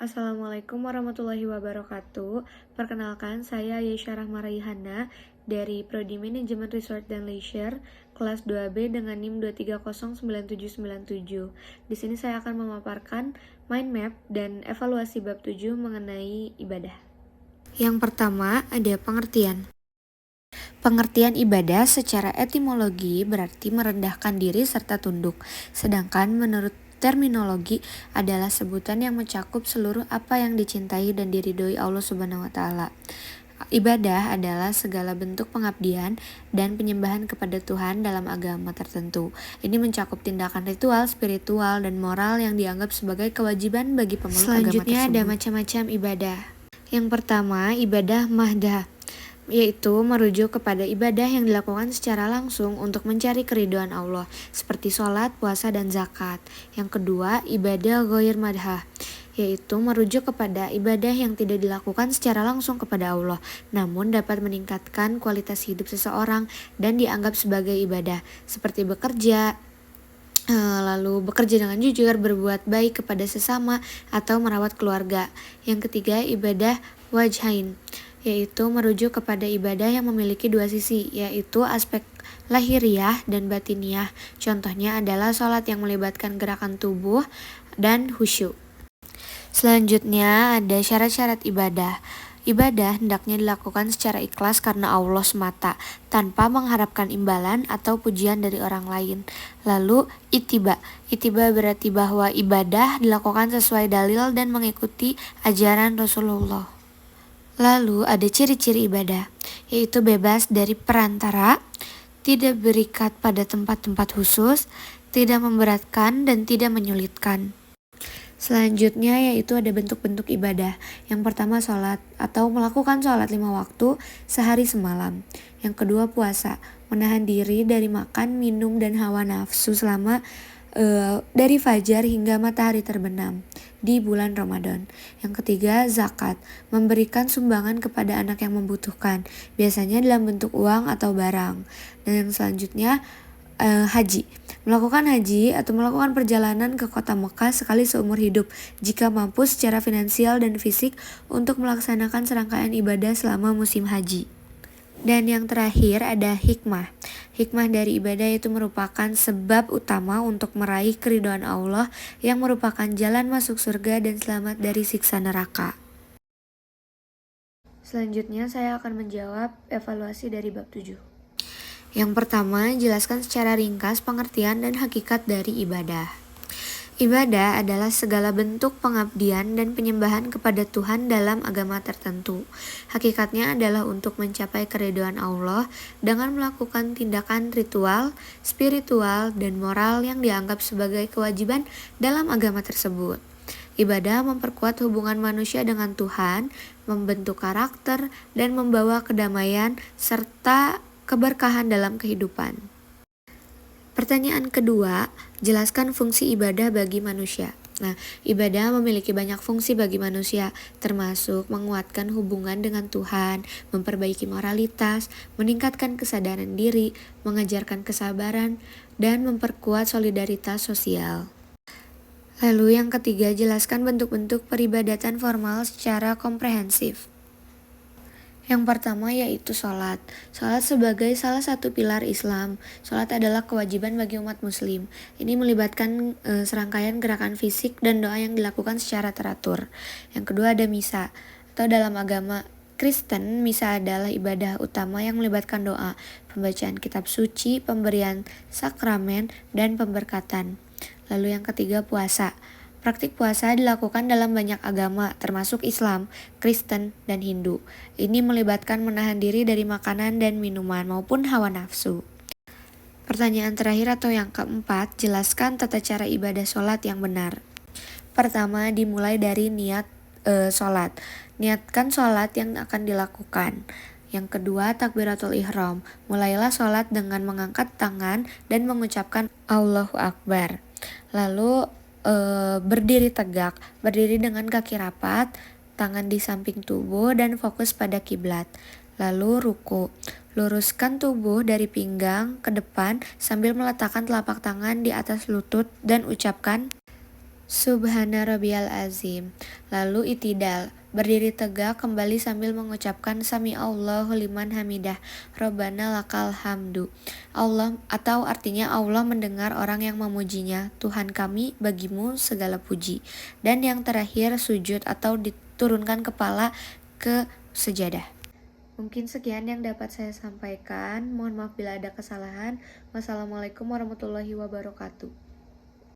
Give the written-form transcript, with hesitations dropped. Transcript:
Assalamualaikum warahmatullahi wabarakatuh. Perkenalkan, saya Yesha Rahma Raihana dari Prodi Manajemen Resort dan Leisure, kelas 2B dengan NIM 2309797. Di sini saya akan memaparkan mind map dan evaluasi bab 7 mengenai ibadah. Yang pertama, ada pengertian. Pengertian ibadah secara etimologi berarti merendahkan diri serta tunduk, sedangkan menurut terminologi adalah sebutan yang mencakup seluruh apa yang dicintai dan diridhoi Allah Subhanahu wa taala. Ibadah adalah segala bentuk pengabdian dan penyembahan kepada Tuhan dalam agama tertentu. Ini mencakup tindakan ritual, spiritual, dan moral yang dianggap sebagai kewajiban bagi pemeluk agama tersebut. Selanjutnya ada macam-macam ibadah. Yang pertama, ibadah mahdah, yaitu merujuk kepada ibadah yang dilakukan secara langsung untuk mencari keridhaan Allah, seperti sholat, puasa, dan zakat. Yang kedua, ibadah ghair madhah, yaitu merujuk kepada ibadah yang tidak dilakukan secara langsung kepada Allah, namun dapat meningkatkan kualitas hidup seseorang dan dianggap sebagai ibadah, seperti bekerja, lalu bekerja dengan jujur, berbuat baik kepada sesama, atau merawat keluarga. Yang ketiga, ibadah wajhain, yaitu merujuk kepada ibadah yang memiliki dua sisi, yaitu aspek lahiriah dan batiniah. Contohnya adalah sholat yang melibatkan gerakan tubuh dan khusyuk. Selanjutnya ada syarat-syarat ibadah. Ibadah hendaknya dilakukan secara ikhlas karena Allah semata, tanpa mengharapkan imbalan atau pujian dari orang lain. Lalu itiba. Itiba berarti bahwa ibadah dilakukan sesuai dalil dan mengikuti ajaran Rasulullah. Lalu ada ciri-ciri ibadah, yaitu bebas dari perantara, tidak berikat pada tempat-tempat khusus, tidak memberatkan dan tidak menyulitkan. Selanjutnya yaitu ada bentuk-bentuk ibadah. Yang pertama sholat atau melakukan sholat 5 waktu sehari semalam. Yang kedua puasa, menahan diri dari makan, minum, dan hawa nafsu selama dari fajar hingga matahari terbenam di bulan Ramadan. Yang ketiga zakat, memberikan sumbangan kepada anak yang membutuhkan, biasanya dalam bentuk uang atau barang. Dan yang selanjutnya haji, melakukan haji atau melakukan perjalanan ke kota Mekah sekali seumur hidup jika mampu secara finansial dan fisik untuk melaksanakan serangkaian ibadah selama musim haji. Dan yang terakhir ada hikmah. Hikmah dari ibadah itu merupakan sebab utama untuk meraih keridhaan Allah yang merupakan jalan masuk surga dan selamat dari siksa neraka. Selanjutnya saya akan menjawab evaluasi dari bab 7. Yang pertama, jelaskan secara ringkas pengertian dan hakikat dari ibadah. Ibadah adalah segala bentuk pengabdian dan penyembahan kepada Tuhan dalam agama tertentu. Hakikatnya adalah untuk mencapai keridhaan Allah dengan melakukan tindakan ritual, spiritual, dan moral yang dianggap sebagai kewajiban dalam agama tersebut. Ibadah memperkuat hubungan manusia dengan Tuhan, membentuk karakter, dan membawa kedamaian serta keberkahan dalam kehidupan. Pertanyaan kedua, jelaskan fungsi ibadah bagi manusia. Nah, ibadah memiliki banyak fungsi bagi manusia, termasuk menguatkan hubungan dengan Tuhan, memperbaiki moralitas, meningkatkan kesadaran diri, mengajarkan kesabaran, dan memperkuat solidaritas sosial. Lalu yang ketiga, jelaskan bentuk-bentuk peribadatan formal secara komprehensif. Yang pertama yaitu sholat. Sholat sebagai salah satu pilar Islam. Sholat adalah kewajiban bagi umat muslim. Ini melibatkan serangkaian gerakan fisik dan doa yang dilakukan secara teratur. Yang kedua ada misa. Atau dalam agama Kristen, misa adalah ibadah utama yang melibatkan doa, pembacaan kitab suci, pemberian sakramen, dan pemberkatan. Lalu yang ketiga puasa. Praktik puasa dilakukan dalam banyak agama, termasuk Islam, Kristen, dan Hindu. Ini melibatkan menahan diri dari makanan dan minuman maupun hawa nafsu. Pertanyaan terakhir atau yang keempat, jelaskan tata cara ibadah sholat yang benar. Pertama, dimulai dari niat sholat. Niatkan sholat yang akan dilakukan. Yang kedua, takbiratul ihram. Mulailah sholat dengan mengangkat tangan dan mengucapkan Allahu Akbar. Lalu berdiri tegak, berdiri dengan kaki rapat, tangan di samping tubuh dan fokus pada kiblat. Lalu ruku, luruskan tubuh dari pinggang ke depan sambil meletakkan telapak tangan di atas lutut dan ucapkan Subhana rabbiyal azim. Lalu itidal, berdiri tegak kembali sambil mengucapkan sami Allahu liman hamidah, Rabbana lakal hamdu. Allah atau artinya Allah mendengar orang yang memujinya, Tuhan kami bagimu segala puji. Dan yang terakhir sujud atau diturunkan kepala ke sejadah. Mungkin sekian yang dapat saya sampaikan. Mohon maaf bila ada kesalahan. Wassalamualaikum warahmatullahi wabarakatuh.